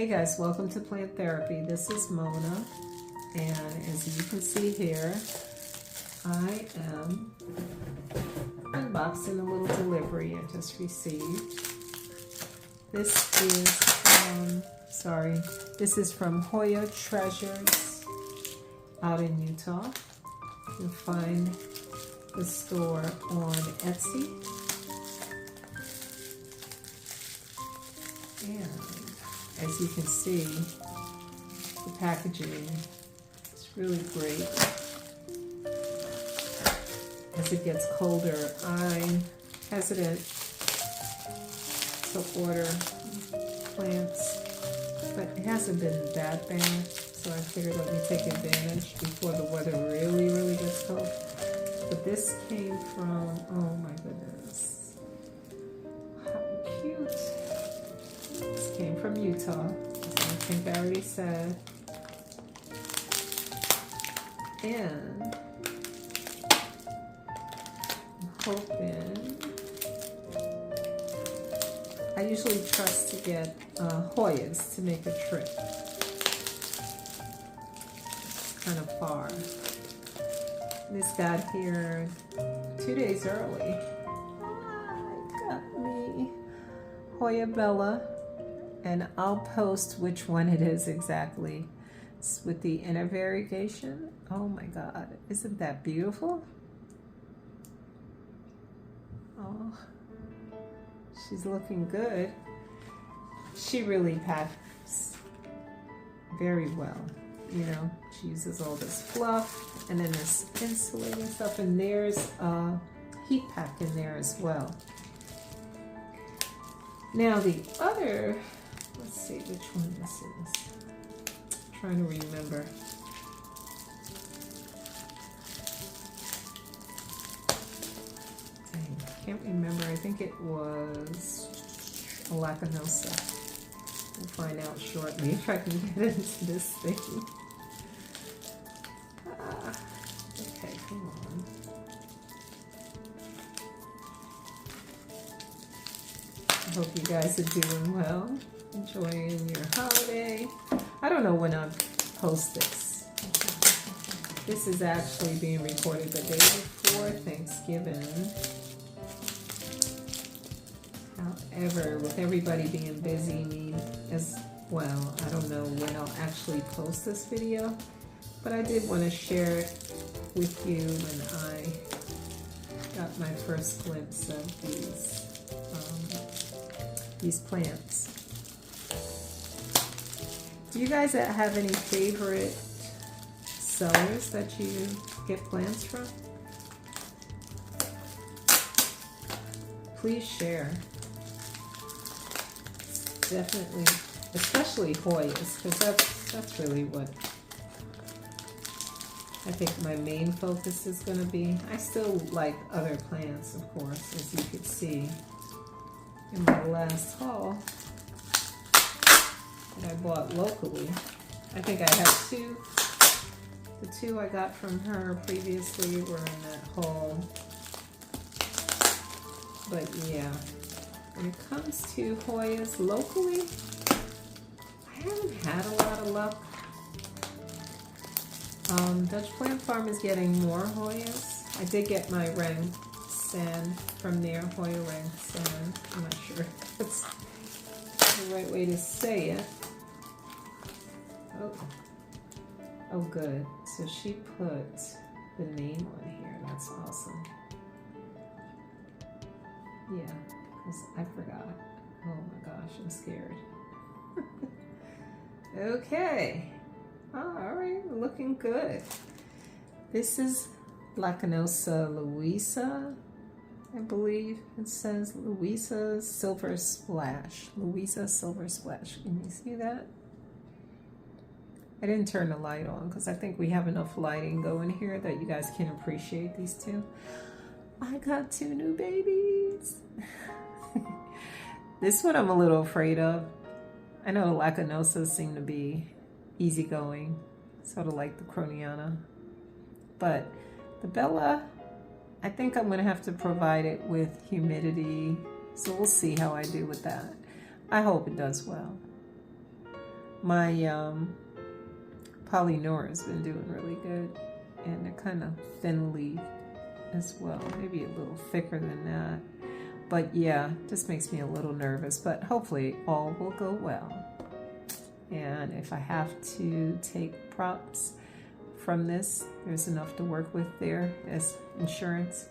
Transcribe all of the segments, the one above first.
Hey guys, welcome to Plant Therapy. This is Mona, and as you can see here, I am unboxing a little delivery I just received. This is from Hoya Treasures out in Utah. You'll find the store on Etsy. And as you can see, the packaging is really great. As it gets colder, I'm hesitant to order plants, but it hasn't been that bad, so I figured let me take advantage before the weather really gets cold. But this came from, oh my goodness, how cute. This came from Utah, as I think I already said. And I'm hoping, I usually trust to get Hoyas to make a trip. It's kind of far. This got here 2 days early. It got me Hoya Bella. And I'll post which one it is exactly. It's with the inner variegation. Oh my God, isn't that beautiful? Oh, she's looking good. She really packs very well. You know, she uses all this fluff and then this insulating stuff, and there's a heat pack in there as well. Now the other, let's see which one this is. I'm trying to remember. Dang, I can't remember. I think it was a Lacanosa. We'll find out shortly if I can get into this thing. Okay, come on. I hope you guys are doing well, enjoying your holiday. I don't know when I'll post this. This is actually being recorded the day before Thanksgiving. However, with everybody being busy, me as well, I don't know when I'll actually post this video, but I did want to share it with you when I got my first glimpse of these plants. Do you guys have any favorite sellers that you get plants from? Please share. Definitely, especially Hoyas, because that's really what I think my main focus is going to be. I still like other plants, of course, as you could see in my last haul that I bought locally. I think I have two. The two I got from her previously were in that haul. But yeah, when it comes to Hoyas locally, I haven't had a lot of luck. Dutch Plant Farm is getting more Hoyas. I did get my Rang-san from there, Hoya Rang-san. I'm not sure if that's the right way to say it. Oh, good. So she put the name on here. That's awesome. Yeah, because I forgot. Oh my gosh, I'm scared. Okay. All right, looking good. This is Lacanosa Louisa, I believe it says. Louisa Silver Splash. Louisa Silver Splash. Can you see that? I didn't turn the light on because I think we have enough lighting going here that you guys can appreciate these two. I got 2 new babies. This one I'm a little afraid of. I know Lacanosas seem to be easygoing, sort of like the Croniana. But the Bella, I think I'm gonna have to provide it with humidity. So we'll see how I do with that. I hope it does well. My Polynora has been doing really good, and they're kind of thin leaf as well, maybe a little thicker than that. But yeah, just makes me a little nervous, but hopefully all will go well. And if I have to take props from this, there's enough to work with there as insurance.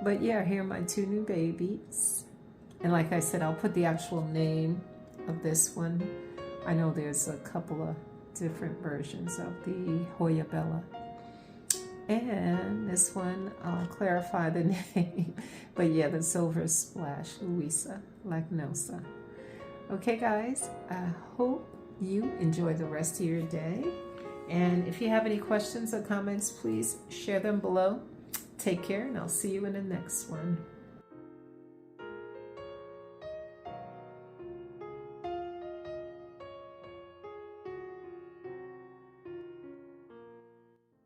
But yeah, here are my 2 new babies. And like I said, I'll put the actual name of this one. I know there's a couple of different versions of the Hoya Bella. And this one, I'll clarify the name. But yeah, the Silver Splash Louisa Lacnosa. Okay, guys, I hope you enjoy the rest of your day. And if you have any questions or comments, please share them below. Take care, and I'll see you in the next one.